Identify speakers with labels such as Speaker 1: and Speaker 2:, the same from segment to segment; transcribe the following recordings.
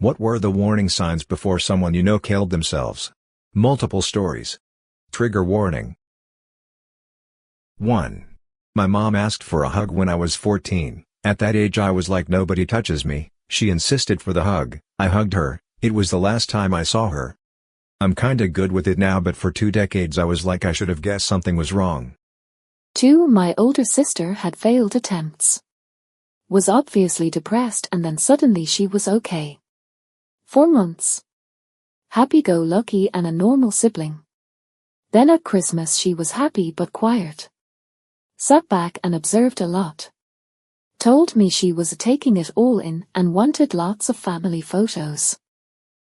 Speaker 1: What were the warning signs before someone you know killed themselves? Multiple stories. Trigger warning. 1. My mom asked for a hug when I was 14. At that age I was like, nobody touches me. She insisted for the hug. I hugged her. It was the last time I saw her. I'm kinda good with it now, but for 2 decades I was like, I should have guessed something was wrong.
Speaker 2: 2. My older sister had failed attempts. Was obviously depressed and then suddenly she was okay. 4 months. Happy-go-lucky and a normal sibling. Then at Christmas she was happy but quiet. Sat back and observed a lot. Told me she was taking it all in and wanted lots of family photos.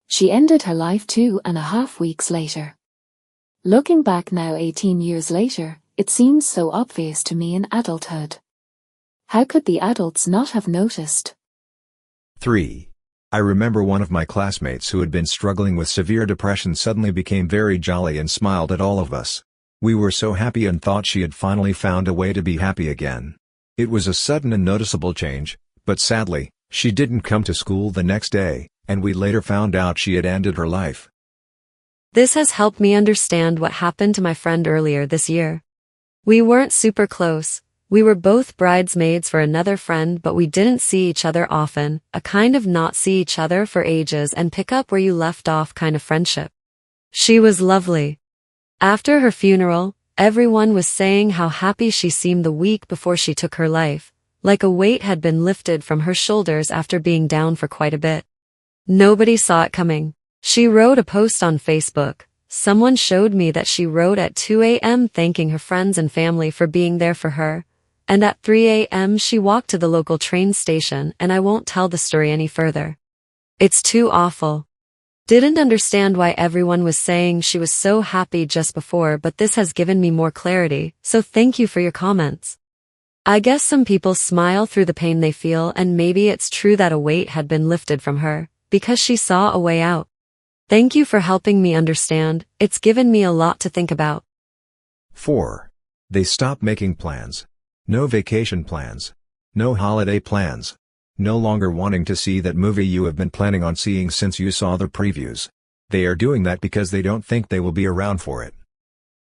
Speaker 2: She ended her life 2.5 weeks later. Looking back now 18 years later, it seems so obvious to me in adulthood. How could the adults not have noticed?
Speaker 1: 3. I remember one of my classmates who had been struggling with severe depression suddenly became very jolly and smiled at all of us. We were so happy and thought she had finally found a way to be happy again. It was a sudden and noticeable change, but sadly, she didn't come to school the next day, and we later found out she had ended her life.
Speaker 3: This has helped me understand what happened to my friend earlier this year. We weren't super close. We were both bridesmaids for another friend, but we didn't see each other often, a kind of not see each other for ages and pick up where you left off kind of friendship. She was lovely. After her funeral, everyone was saying how happy she seemed the week before she took her life, like a weight had been lifted from her shoulders after being down for quite a bit. Nobody saw it coming. She wrote a post on Facebook. Someone showed me that she wrote at 2 a.m. thanking her friends and family for being there for her. And at 3 a.m. she walked to the local train station, and I won't tell the story any further. It's too awful. Didn't understand why everyone was saying she was so happy just before, but this has given me more clarity, so thank you for your comments. I guess some people smile through the pain they feel, and maybe it's true that a weight had been lifted from her, because she saw a way out. Thank you for helping me understand, it's given me a lot to think about.
Speaker 1: 4. They stopped making plans. No vacation plans. No holiday plans. No longer wanting to see that movie you have been planning on seeing since you saw the previews. They are doing that because they don't think they will be around for it.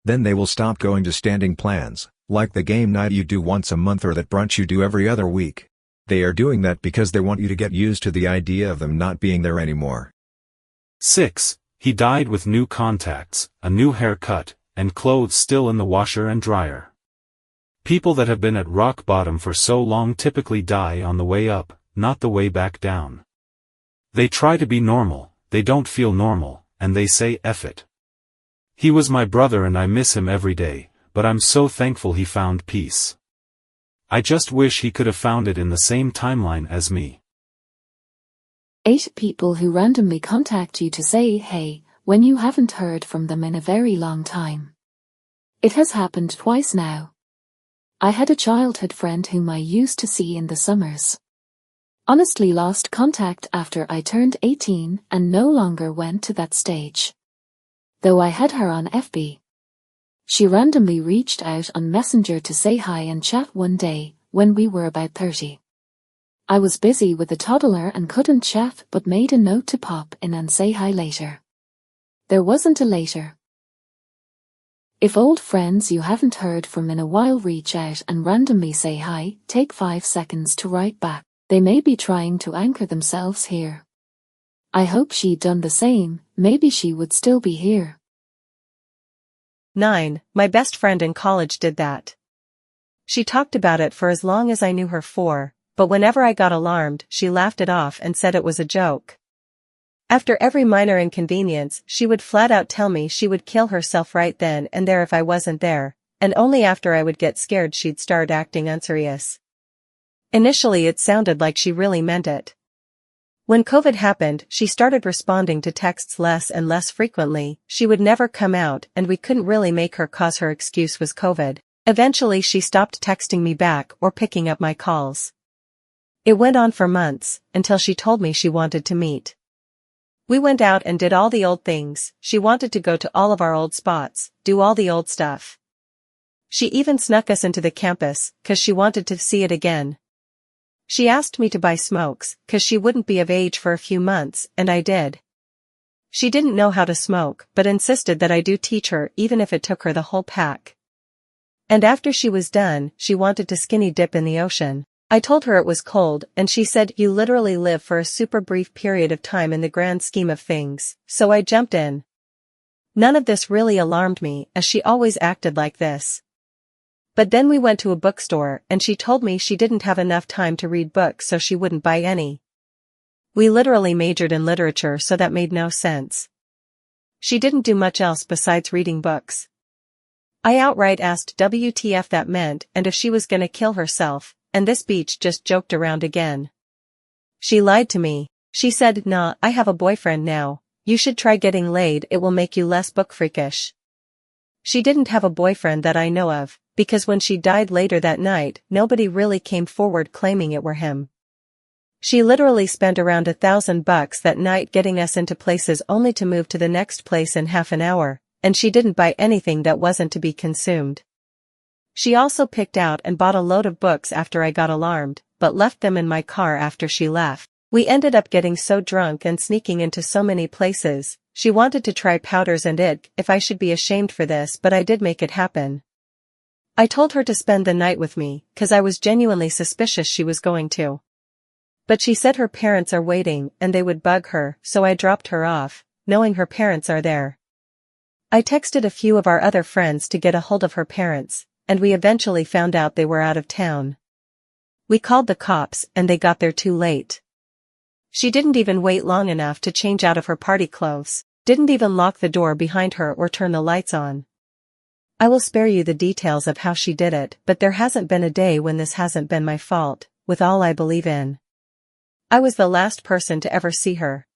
Speaker 1: Then they will stop going to standing plans, like the game night you do once a month or that brunch you do every other week. They are doing that because they want you to get used to the idea of them not being there anymore.
Speaker 4: 6. He died with new contacts, a new haircut, and clothes still in the washer and dryer. People that have been at rock bottom for so long typically die on the way up, not the way back down. They try to be normal, they don't feel normal, and they say F it. He was my brother and I miss him every day, but I'm so thankful he found peace. I just wish he could have found it in the same timeline as me.
Speaker 2: 8. People who randomly contact you to say hey, when you haven't heard from them in a very long time. It has happened twice now. I had a childhood friend whom I used to see in the summers. Honestly lost contact after I turned 18 and no longer went to that stage. Though I had her on FB. She randomly reached out on Messenger to say hi and chat one day, when we were about 30. I was busy with a toddler and couldn't chat, but made a note to pop in and say hi later. There wasn't a later. If old friends you haven't heard from in a while reach out and randomly say hi, take 5 seconds to write back. They may be trying to anchor themselves here. I hope she'd done the same, maybe she would still be here.
Speaker 5: 9. My best friend in college did that. She talked about it for as long as I knew her for, but whenever I got alarmed, she laughed it off and said it was a joke. After every minor inconvenience, she would flat out tell me she would kill herself right then and there if I wasn't there, and only after I would get scared she'd start acting unserious. Initially it sounded like she really meant it. When COVID happened, she started responding to texts less and less frequently. She would never come out and we couldn't really make her cause her excuse was COVID. Eventually she stopped texting me back or picking up my calls. It went on for months, until she told me she wanted to meet. We went out and did all the old things. She wanted to go to all of our old spots, do all the old stuff. She even snuck us into the campus, 'cause she wanted to see it again. She asked me to buy smokes, 'cause she wouldn't be of age for a few months, and I did. She didn't know how to smoke, but insisted that I do teach her even if it took her the whole pack. And after she was done, she wanted to skinny dip in the ocean. I told her it was cold, and she said, "You literally live for a super brief period of time in the grand scheme of things," so I jumped in. None of this really alarmed me, as she always acted like this. But then we went to a bookstore, and she told me she didn't have enough time to read books, so she wouldn't buy any. We literally majored in literature, so that made no sense. She didn't do much else besides reading books. I outright asked WTF that meant and if she was gonna kill herself, and this bitch just joked around again. She lied to me. She said, "Nah, I have a boyfriend now. You should try getting laid, it will make you less book freakish." She didn't have a boyfriend that I know of, because when she died later that night, nobody really came forward claiming it were him. She literally spent around $1,000 that night getting us into places only to move to the next place in half an hour, and she didn't buy anything that wasn't to be consumed. She also picked out and bought a load of books after I got alarmed, but left them in my car after she left. We ended up getting so drunk and sneaking into so many places. She wanted to try powders and if I should be ashamed for this, but I did make it happen. I told her to spend the night with me, 'cause I was genuinely suspicious she was going to. But she said her parents are waiting and they would bug her, so I dropped her off, knowing her parents are there. I texted a few of our other friends to get a hold of her parents, and we eventually found out they were out of town. We called the cops and they got there too late. She didn't even wait long enough to change out of her party clothes, didn't even lock the door behind her or turn the lights on. I will spare you the details of how she did it, but there hasn't been a day when this hasn't been my fault, with all I believe in. I was the last person to ever see her.